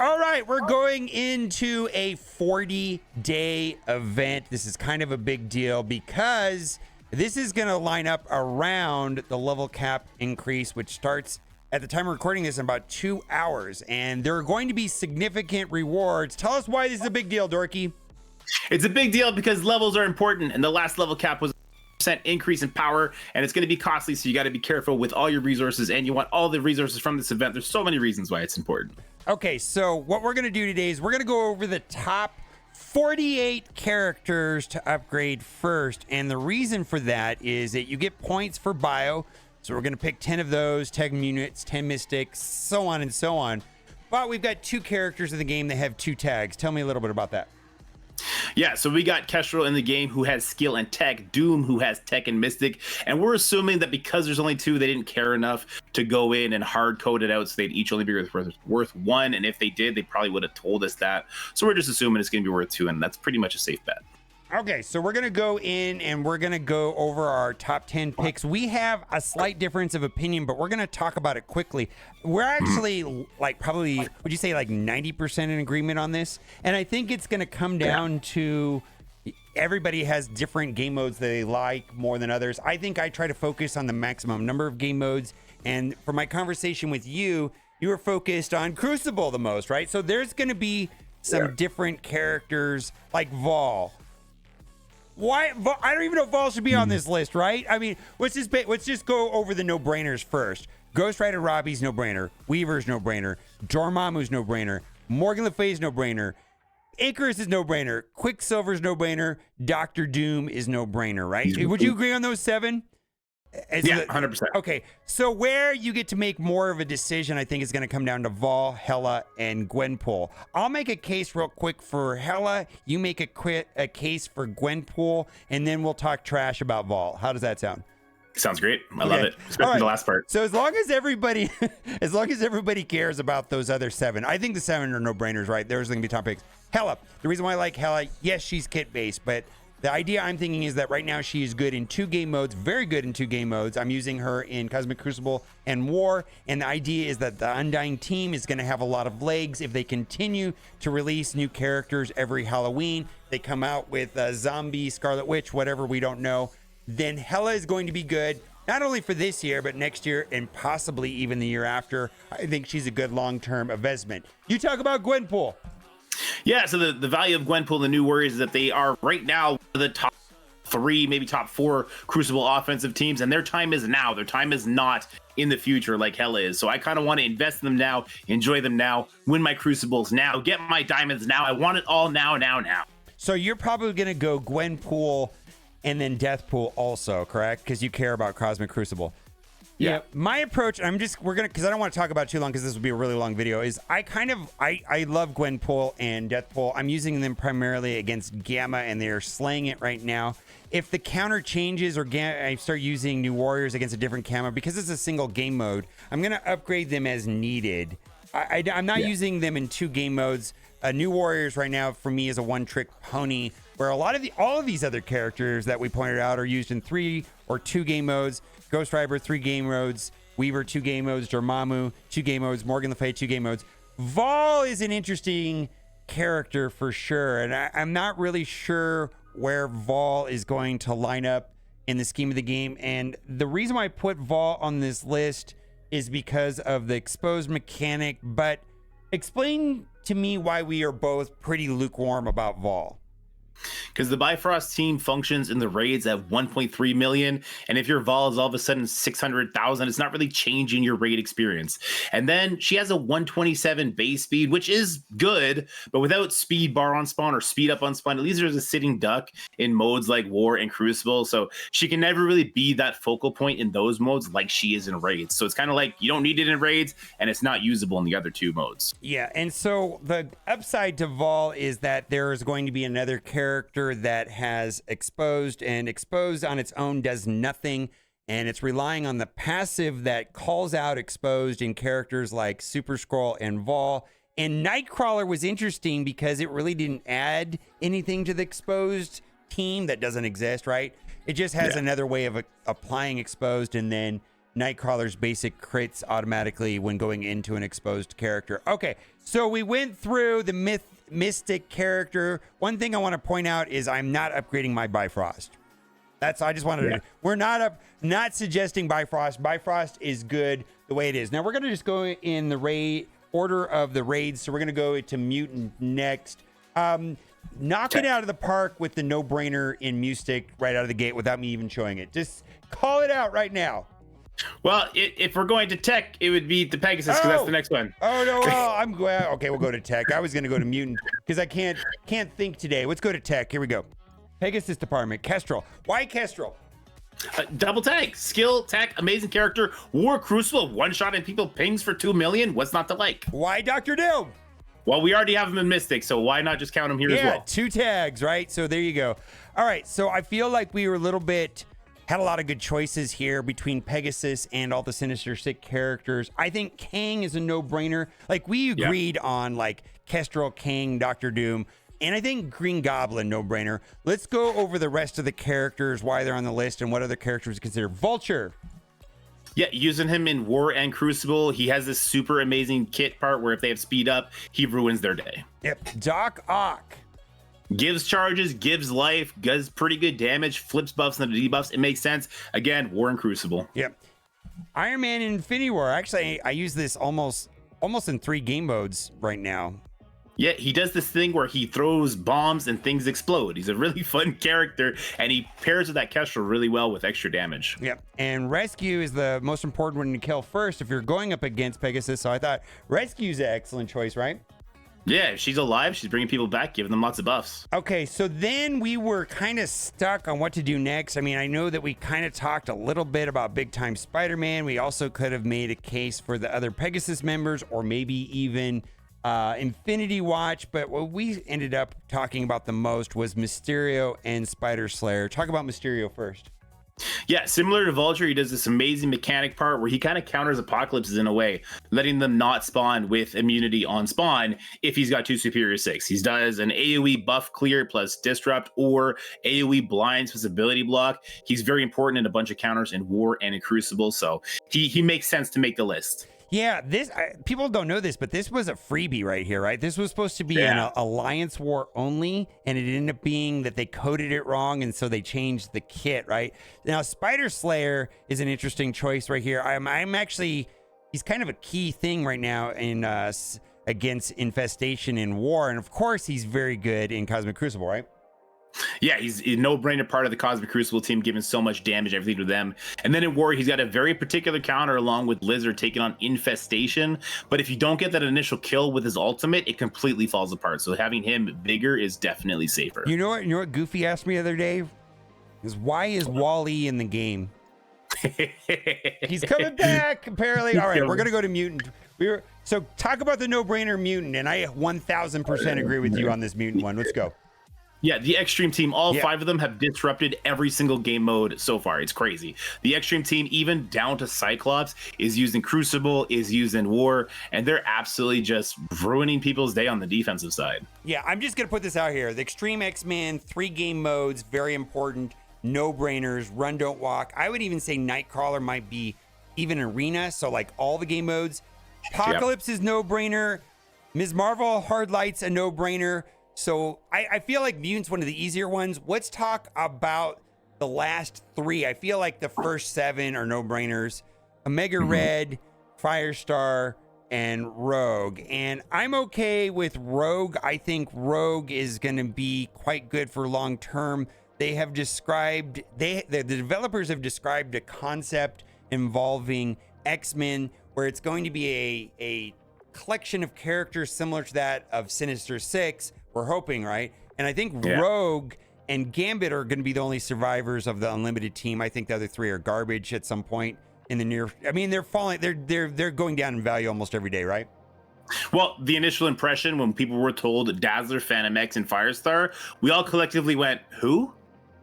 All right, we're going into a 40-day event. This is kind of a big deal because this is going to line up around the level cap increase, which starts at the time of recording this in about 2 hours. And there are going to be significant rewards. Tell us why this is a big deal, Dorky. It's a big deal because levels are important, and the last level cap was a % increase in power, and it's going to be costly, so you got to be careful with all your resources, and you want all the resources from this event. There's so many reasons why it's important. Okay, so what we're going to do today is we're going to go over the top 48 characters to upgrade first, and the reason for that is that you get points for bio, so we're going to pick 10 of those, 10 units, 10 mystics, so on and so on. But we've got 2 characters in the game that have 2 tags. Tell me a little bit about that. Yeah, so we got Kestrel in the game who has skill and tech, Doom who has tech and mystic, and we're assuming that because there's only 2, they didn't care enough to go in and hard code it out, so they'd each only be worth 1, and if they did, they probably would have told us that. So we're just assuming it's going to be worth 2, and that's pretty much a safe bet. Okay, so we're going to go in and we're going to go over our top 10 picks. We have a slight difference of opinion, but we're going to talk about it quickly. We're actually like probably, would you say like 90% in agreement on this? And I think it's going to come down to everybody has different game modes that they like more than others. I think I try to focus on the maximum number of game modes. And for my conversation with you, you were focused on Crucible the most, right? So there's going to be some different characters like Vol. Why? I don't even know if Vol should be on this list, right? I mean, let's just go over the no-brainers first. Ghost Rider Robbie's no-brainer. Weaver's no-brainer. Dormammu's no-brainer. Morgan Le Fay's no-brainer. Icarus is no-brainer. Quicksilver's no-brainer. Doctor Doom is no-brainer, right? Would you agree on those 7? Yeah, 100%. Okay, so where you get to make more of a decision, I think, is going to come down to Vol, Hela, and Gwenpool. I'll make a case real quick for Hela. You make a case for Gwenpool, and then we'll talk trash about Vol. How does that sound? Sounds great. I love it, especially the last part. So as long as everybody cares about those other 7, I think the 7 are no-brainers, right? There's going to be top picks. Hela. The reason why I like Hela, yes, she's kit-based, but the idea I'm thinking is that right now she is good in 2 game modes, very good in 2 game modes. I'm using her in Cosmic Crucible and War, and the idea is that the Undying team is going to have a lot of legs if they continue to release new characters every Halloween. They come out with Zombie, Scarlet Witch, whatever, we don't know. Then Hela is going to be good, not only for this year, but next year and possibly even the year after. I think she's a good long-term investment. You talk about Gwenpool. Yeah, so the value of Gwenpool and the New Warriors is that they are right now the top 3, maybe top 4 Crucible offensive teams, and their time is now. Their time is not in the future like Hela is. So I kind of want to invest in them now, enjoy them now, win my Crucibles now, get my diamonds now. I want it all now. So you're probably going to go Gwenpool and then Deathpool also, correct? Because you care about Cosmic Crucible. Yeah, my approach, because I don't want to talk about it too long because this would be a really long video, is I love Gwenpool and Deathpool. I'm using them primarily against Gamma, and they're slaying it right now. If the counter changes or I start using New Warriors against a different Gamma, because it's a single game mode, I'm going to upgrade them as needed. I'm not using them in 2 game modes. New Warriors right now, for me, is a one-trick pony, where all of these other characters that we pointed out are used in 3 or 2 game modes. Ghost Rider, 3 game modes. Weaver, 2 game modes. Dormammu, 2 game modes. Morgan Le Fay, 2 game modes. Vol is an interesting character for sure, and I'm not really sure where Vol is going to line up in the scheme of the game. And the reason why I put Vol on this list is because of the exposed mechanic. But explain to me why we are both pretty lukewarm about Vol. Because the Bifrost team functions in the raids at 1.3 million, and if your Vol is all of a sudden 600,000, it's not really changing your raid experience. And then she has a 127 base speed, which is good, but without speed bar on spawn or speed up on spawn, at least there's a sitting duck in modes like War and Crucible, so she can never really be that focal point in those modes like she is in raids. So it's kind of like you don't need it in raids, and it's not usable in the other 2 modes. Yeah, and so the upside to Vol is that there is going to be another character that has exposed, and exposed on its own does nothing, and it's relying on the passive that calls out exposed in characters like Super Skrull and Vol. And Nightcrawler was interesting because it really didn't add anything to the exposed team that doesn't exist, right? It just has another way of applying exposed, and then Nightcrawler's basic crits automatically when going into an exposed character. Okay, so we went through the mystic character. One thing I want to point out is I'm not upgrading my Bifrost. I just wanted to. We're not suggesting Bifrost. Bifrost is good the way it is. Now we're gonna just go in the order of the raids. So we're gonna go to Mutant next. Knock it out of the park with the no-brainer in Mystic right out of the gate without me even showing it. Just call it out right now. Well, if we're going to tech, it would be the Pegasus because that's the next one. Oh no! Well, I'm glad. Okay, we'll go to tech. I was going to go to mutant because I can't think today. Let's go to tech. Here we go. Pegasus department. Kestrel. Why Kestrel? Double tag, skill, tech, amazing character, War Crucible, one shot and people pings for 2 million. What's not to like? Why Dr. Doom? Well, we already have him in Mystic, so why not just count him here as well? 2 tags, right? So there you go. All right, so I feel like we were a little bit. Had a lot of good choices here between Pegasus and all the Sinister Six characters. I think Kang is a no-brainer. Like, we agreed on, like, Kestrel, Kang, Dr. Doom, and I think Green Goblin, no-brainer. Let's go over the rest of the characters, why they're on the list, and what other characters consider. Vulture. Yeah, using him in War and Crucible, he has this super amazing kit part where if they have speed up, he ruins their day. Yep. Doc Ock. Gives charges, gives life, does pretty good damage, flips buffs and debuffs. It makes sense. Again, War and Crucible. Yep. Iron Man and Infinity War. Actually, I use this almost in 3 game modes right now. Yeah, he does this thing where he throws bombs and things explode. He's a really fun character, and he pairs with that Kestrel really well with extra damage. Yep. And Rescue is the most important one to kill first if you're going up against Pegasus. So I thought Rescue's an excellent choice, right? Yeah, if she's alive, she's bringing people back, giving them lots of buffs. Okay, so then we were kind of stuck on what to do next. I mean, I know that we kind of talked a little bit about Big Time Spider-Man. We also could have made a case for the other Pegasus members or maybe even Infinity Watch. But what we ended up talking about the most was Mysterio and Spider Slayer. Talk about Mysterio first. Yeah, similar to Vulture, he does this amazing mechanic part where he kind of counters apocalypses in a way, letting them not spawn with immunity on spawn if he's got 2 superior 6. He does an AoE buff clear plus disrupt or AoE blinds plus ability block. He's very important in a bunch of counters in War and in Crucible, so he makes sense to make the list. Yeah, people don't know this, but this was a freebie right here, right? This was supposed to be an Alliance War only, and it ended up being that they coded it wrong, and so they changed the kit, right? Now, Spider Slayer is an interesting choice right here. I'm actually, he's kind of a key thing right now in against Infestation in War, and of course, he's very good in Cosmic Crucible, right? Yeah, he's a no-brainer part of the Cosmic Crucible team, giving so much damage, everything to them. And then in War, he's got a very particular counter along with Lizard taking on Infestation. But if you don't get that initial kill with his ultimate, it completely falls apart. So having him bigger is definitely safer. You know what Goofy asked me the other day? Is why is Wall-E in the game? He's coming back, apparently. All right, we're going to go to Mutant. So talk about the no-brainer Mutant, and I 1,000% agree with you on this Mutant one. Let's go. Yeah, the Extreme team, all 5 of them have disrupted every single game mode so far. It's crazy. The Extreme team, even down to Cyclops, is used in Crucible, is used in War, and they're absolutely just ruining people's day on the defensive side. Yeah, I'm just going to put this out here. The Extreme X-Men, 3 game modes, very important. No-brainers, run, don't walk. I would even say Nightcrawler might be even Arena, so like all the game modes. Apocalypse is no-brainer. Ms. Marvel, Hard Light's a no-brainer. So I feel like Mutant's one of the easier ones. Let's talk about the last 3. I feel like the first 7 are no-brainers. Omega Red, Firestar, and Rogue. And I'm okay with Rogue. I think Rogue is going to be quite good for long term. They have described, the developers have described a concept involving X-Men where it's going to be a collection of characters similar to that of Sinister Six. We're hoping, right? And I think Rogue and Gambit are going to be the only survivors of the Unlimited team. I think the other 3 are garbage at some point in the near. I mean, they're falling. They're going down in value almost every day, right? Well, the initial impression when people were told Dazzler, Phantom X, and Firestar, we all collectively went, "Who?"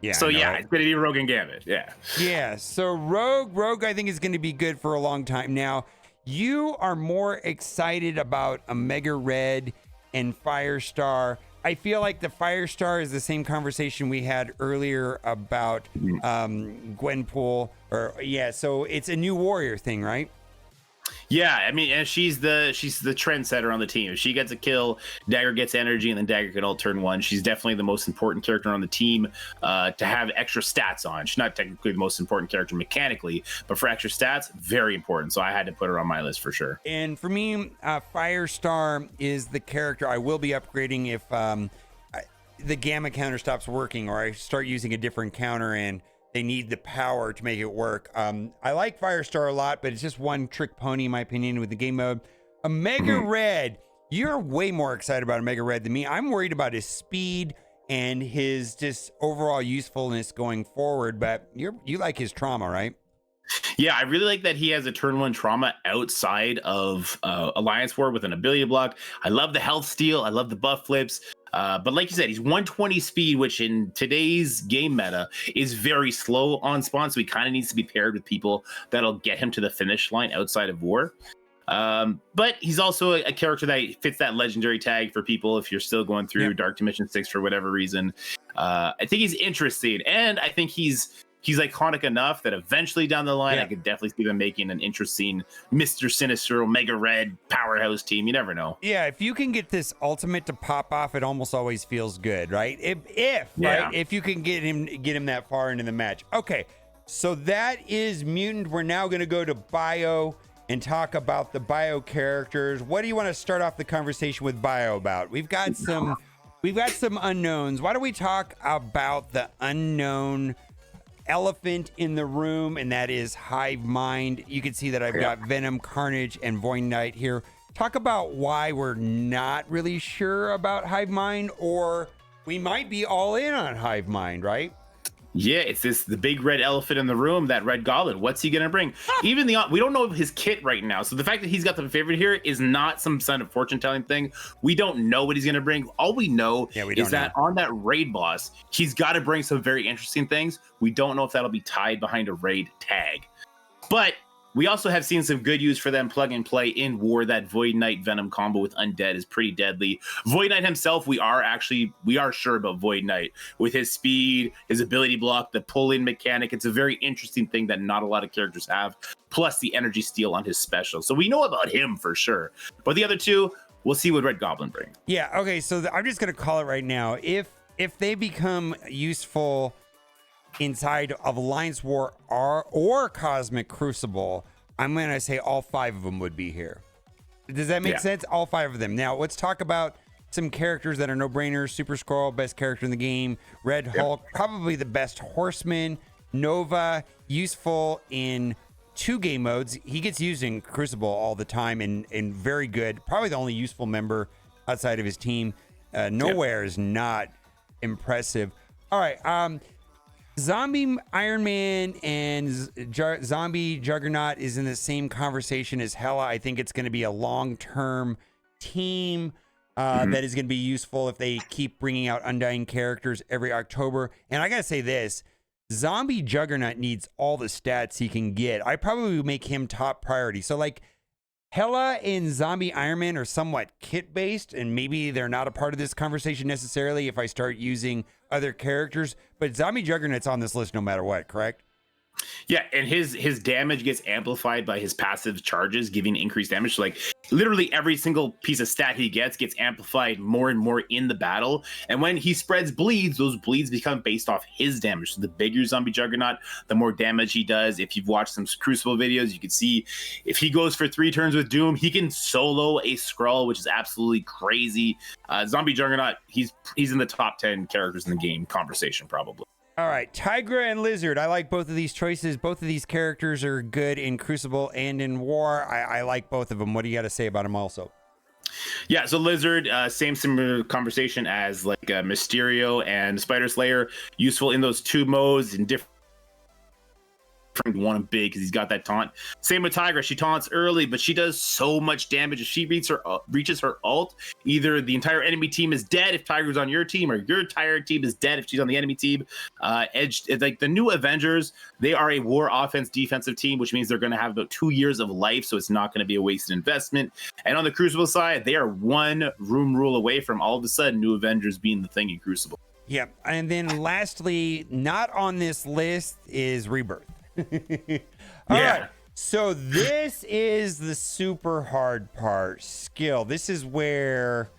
Yeah. So it's going to be Rogue and Gambit. Yeah. Yeah. So Rogue, I think is going to be good for a long time. Now, you are more excited about Omega Red and Firestar. I feel like the Firestar is the same conversation we had earlier about Gwenpool. So it's a new warrior thing, right? Yeah, I mean, and she's the trendsetter on the team. If she gets a kill, Dagger gets energy, and then Dagger can ult turn one. She's definitely the most important character on the team to have extra stats on. She's not technically the most important character mechanically, but for extra stats, very important. So I had to put her on my list for sure. And for me, Firestar is the character I will be upgrading if the Gamma counter stops working or I start using a different counter and they need the power to make it work. I like Firestar a lot, but it's just one trick pony, in my opinion, with the game mode. Omega Red, you're way more excited about Omega Red than me. I'm worried about his speed and his just overall usefulness going forward, but you like his trauma, right? Yeah, I really like that he has a turn one trauma outside of Alliance War with an ability block. I love the health steal. I love the buff flips. But like you said, he's 120 speed, which in today's game meta is very slow on spawn. So he kind of needs to be paired with people that'll get him to the finish line outside of war. But he's also a character that fits that legendary tag for people if you're still going through Dark Dimension 6 for whatever reason. I think he's interesting, and I think he's iconic enough that eventually down the line, I could definitely see them making an interesting Mr. Sinister, Omega Red powerhouse team. You never know. Yeah, if you can get this ultimate to pop off, it almost always feels good, right? If you can get him that far into the match. Okay, so that is Mutant. We're now going to go to Bio and talk about the Bio characters. What do you want to start off the conversation with Bio about? We've got some unknowns. Why don't we talk about the unknown elephant in the room, and that is Hive Mind. You can see that I've got Venom, Carnage, and Void Knight here. Talk about why we're not really sure about Hive Mind, or we might be all in on Hive Mind, right? Yeah, it's the big red elephant in the room, that Red Goblin. What's he gonna bring? We don't know his kit right now, so the fact that he's got the favorite here is not some sign of fortune telling thing. We don't know what he's gonna bring. All we know is that on that raid boss, he's got to bring some very interesting things. We don't know if that'll be tied behind a raid tag, but we also have seen some good use for them plug and play in war. That Void Knight Venom combo with Undead is pretty deadly. Void Knight himself, we are sure about Void Knight with his speed, his ability block, the pull-in mechanic. It's a very interesting thing that not a lot of characters have, plus the energy steal on his special. So we know about him for sure. But the other two, we'll see what Red Goblin brings. Yeah, okay, so I'm just going to call it right now. If they become useful inside of Alliance War or Cosmic Crucible, I'm going to say all 5 of them would be here. Does that make sense? All 5 of them. Now, let's talk about some characters that are no-brainers. Super Skrull, best character in the game. Red Hulk, probably the best horseman. Nova, useful in 2 game modes. He gets used in Crucible all the time and very good. Probably the only useful member outside of his team. Nowhere is not impressive. All right, Zombie Iron Man and Zombie Juggernaut is in the same conversation as Hela. I think it's going to be a long-term team that is going to be useful if they keep bringing out Undying characters every October. And I got to say this, Zombie Juggernaut needs all the stats he can get. I probably would make him top priority. So like Hela and Zombie Iron Man are somewhat kit-based, and maybe they're not a part of this conversation necessarily if I start using other characters, but Zombie Juggernaut's on this list no matter what, correct? Yeah, and his damage gets amplified by his passive charges, giving increased damage. So like literally every single piece of stat he gets amplified more and more in the battle. And when he spreads bleeds, those bleeds become based off his damage. So the bigger Zombie Juggernaut, the more damage he does. If you've watched some Crucible videos, you can see if he goes for 3 turns with Doom, he can solo a Skrull, which is absolutely crazy. Zombie Juggernaut, he's in the top 10 characters in the game conversation probably. All right, Tigra and Lizard. I like both of these choices. Both of these characters are good in Crucible and in War. I like both of them. What do you got to say about them also? Yeah, so Lizard, similar conversation as like Mysterio and Spider Slayer. Useful in those 2 modes in different to want him big because he's got that taunt. Same with Tigra. She taunts early, but she does so much damage. If she reaches her ult, either the entire enemy team is dead if Tiger's on your team, or your entire team is dead if she's on the enemy team. Like the new Avengers, they are a war offense defensive team, which means they're going to have about 2 years of life, so it's not going to be a wasted investment. And on the Crucible side, they are one room rule away from all of a sudden new Avengers being the thing in Crucible. Yep. And then lastly, not on this list is Rebirth. All right. So this is the super hard part. Skill. This is where,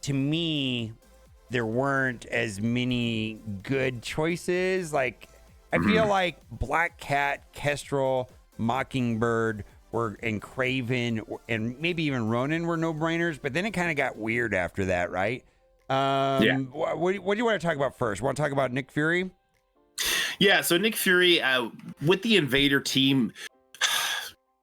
to me, there weren't as many good choices. Like, I feel like Black Cat, Kestrel, Mockingbird and Craven, and maybe even Ronin were no-brainers, but then it kind of got weird after that, right? What do you want to talk about first? Want to talk about Nick Fury? Yeah, so Nick Fury with the Invader team,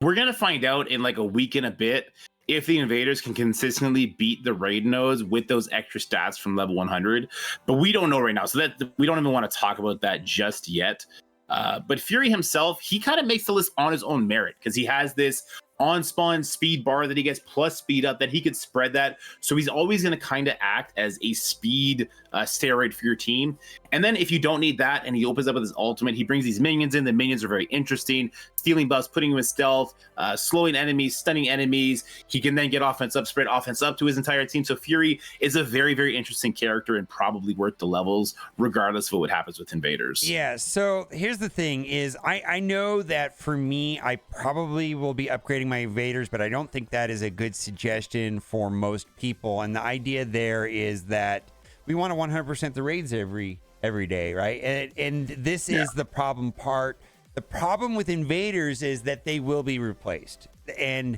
we're going to find out in like a week and a bit if the Invaders can consistently beat the Raid nodes with those extra stats from level 100. But we don't know right now, so that we don't even want to talk about that just yet. But Fury himself, he kind of makes the list on his own merit because he has this on spawn speed bar that he gets plus speed up that he could spread that. So he's always going to kind of act as a speed steroid for your team. And then if you don't need that and he opens up with his ultimate, he brings these minions in. The minions are very interesting. Stealing buffs, putting him in stealth, slowing enemies, stunning enemies. He can then get offense up, spread offense up to his entire team. So Fury is a very, very interesting character and probably worth the levels regardless of what happens with Invaders. Yeah, so here's the thing is I know that for me, I probably will be upgrading my Invaders, but I don't think that is a good suggestion for most people. And the idea there is that we want to 100% the raids every day, right? And this is the problem part. The problem with Invaders is that they will be replaced. And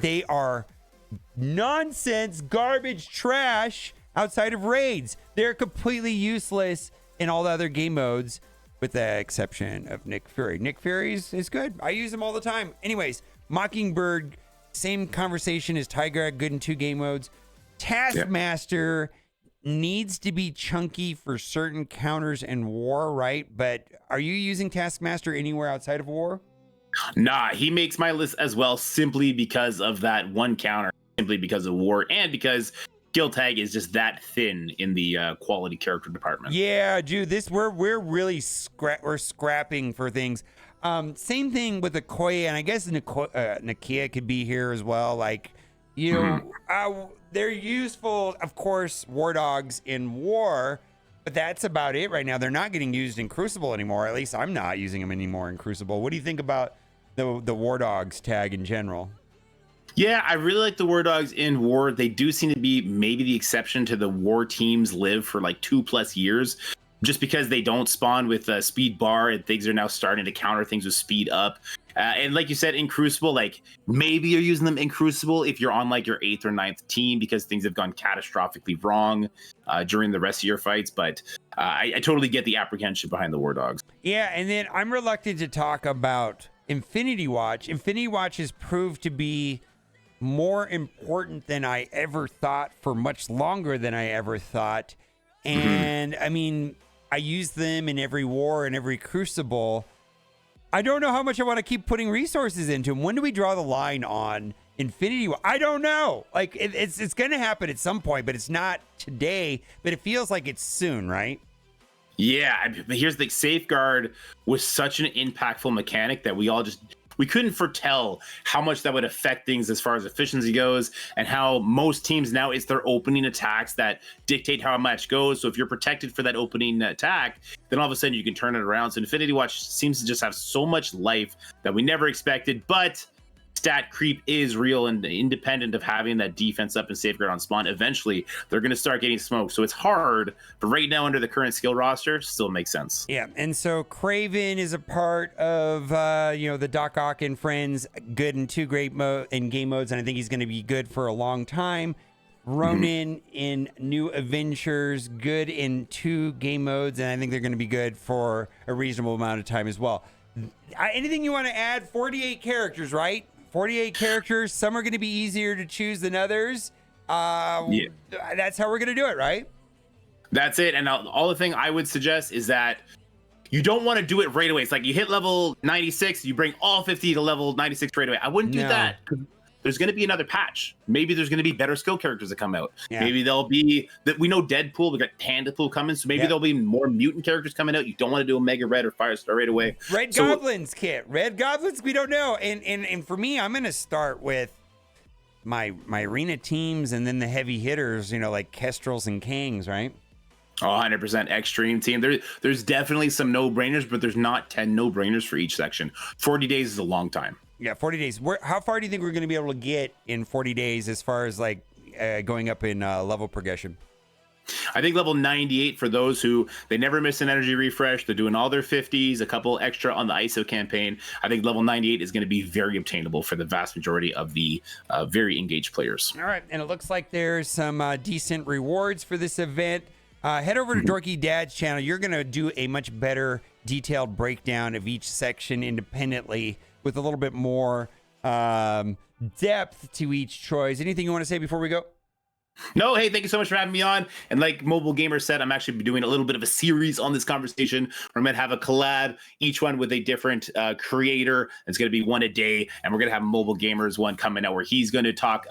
they are nonsense, garbage, trash outside of raids. They're completely useless in all the other game modes, with the exception of Nick Fury. Nick Fury is good. I use him all the time. Anyways, Mockingbird, same conversation as Tiger, good in 2 game modes. Taskmaster needs to be chunky for certain counters in war, right? But are you using Taskmaster anywhere outside of war? Nah, he makes my list as well simply because of that one counter, simply because of war, and because skill tag is just that thin in the quality character department. Yeah, dude, we're really scrapping for things. Same thing with Okoye, and I guess Nakia could be here as well. Like, you know, they're useful, of course, war dogs in war, but that's about it right now. They're not getting used in Crucible anymore. At least I'm not using them anymore in Crucible. What do you think about the war dogs tag in general? Yeah, I really like the war dogs in war. They do seem to be maybe the exception to the war teams live for like 2+ years, just because they don't spawn with a speed bar and things are now starting to counter things with speed up. And like you said, in Crucible, like maybe you're using them in Crucible if you're on like your 8th or 9th team because things have gone catastrophically wrong during the rest of your fights. But I totally get the apprehension behind the war dogs. Yeah, and then I'm reluctant to talk about Infinity Watch. Infinity Watch has proved to be more important than I ever thought for much longer than I ever thought. And I mean, I use them in every war and every Crucible. I don't know how much I want to keep putting resources into them. When do we draw the line on Infinity Watch? I don't know. Like it's going to happen at some point, but it's not today, but it feels like it's soon, right? Yeah, but here's the Safeguard was such an impactful mechanic that we couldn't foretell how much that would affect things as far as efficiency goes, and how most teams now, it's their opening attacks that dictate how a match goes. So if you're protected for that opening attack, then all of a sudden you can turn it around. So Infinity Watch seems to just have so much life that we never expected, but stat creep is real, and independent of having that defense up and Safeguard on spawn, eventually they're going to start getting smoked. So it's hard, but right now under the current skill roster, still makes sense. Yeah, and so Craven is a part of the Doc Ock and friends, good in 2 great game modes, and I think he's going to be good for a long time. Ronin in New Adventures, good in 2 game modes, and I think they're going to be good for a reasonable amount of time as well. Anything you want to add? 48 characters, right? 48 characters. Some are going to be easier to choose than others. That's how we're going to do it, right? That's it. And all the thing I would suggest is that you don't want to do it right away. It's like you hit level 96, you bring all 50 to level 96 right away. I wouldn't do that. There's going to be another patch. Maybe there's going to be better skill characters that come out. Yeah. Maybe there'll be that. We know Deadpool, we got Pandapool coming, so maybe there'll be more mutant characters coming out. You don't want to do Omega Red or Firestar right away. Red Goblins, Kit. Red Goblins, we don't know. And for me, I'm going to start with my arena teams and then the heavy hitters, like Kestrels and Kangs, right? Oh, 100% extreme team. There's definitely some no-brainers, but there's not 10 no-brainers for each section. 40 days is a long time. Yeah, 40 days. How far do you think we're going to be able to get in 40 days as far as going up in level progression? I think level 98 for those who they never miss an energy refresh. They're doing all their 50s, a couple extra on the ISO campaign. I think level 98 is going to be very obtainable for the vast majority of the very engaged players. All right, and it looks like there's some decent rewards for this event. Head over to Dorky Dad's channel. You're going to do a much better detailed breakdown of each section independently with a little bit more depth to each choice. Anything you want to say before we go? No, hey, thank you so much for having me on. And like Mobile Gamer said, I'm actually doing a little bit of a series on this conversation. We're going to have a collab, each one with a different creator. It's going to be one a day. And we're going to have Mobile Gamers one coming out where he's going to talk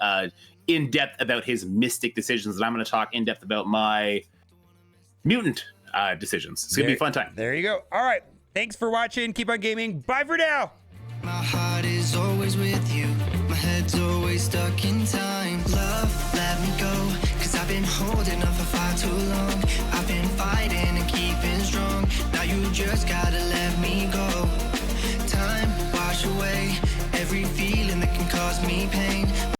in depth about his Mystic decisions. And I'm going to talk in depth about my mutant decisions. It's going to be a fun time. There you go. All right. Thanks for watching. Keep on gaming. Bye for now. My heart is always with you. My head's always stuck in time. Love, let me go. Cause I've been holding on for far too long. I've been fighting and keeping strong. Now you just gotta let me go. Time, wash away every feeling that can cause me pain.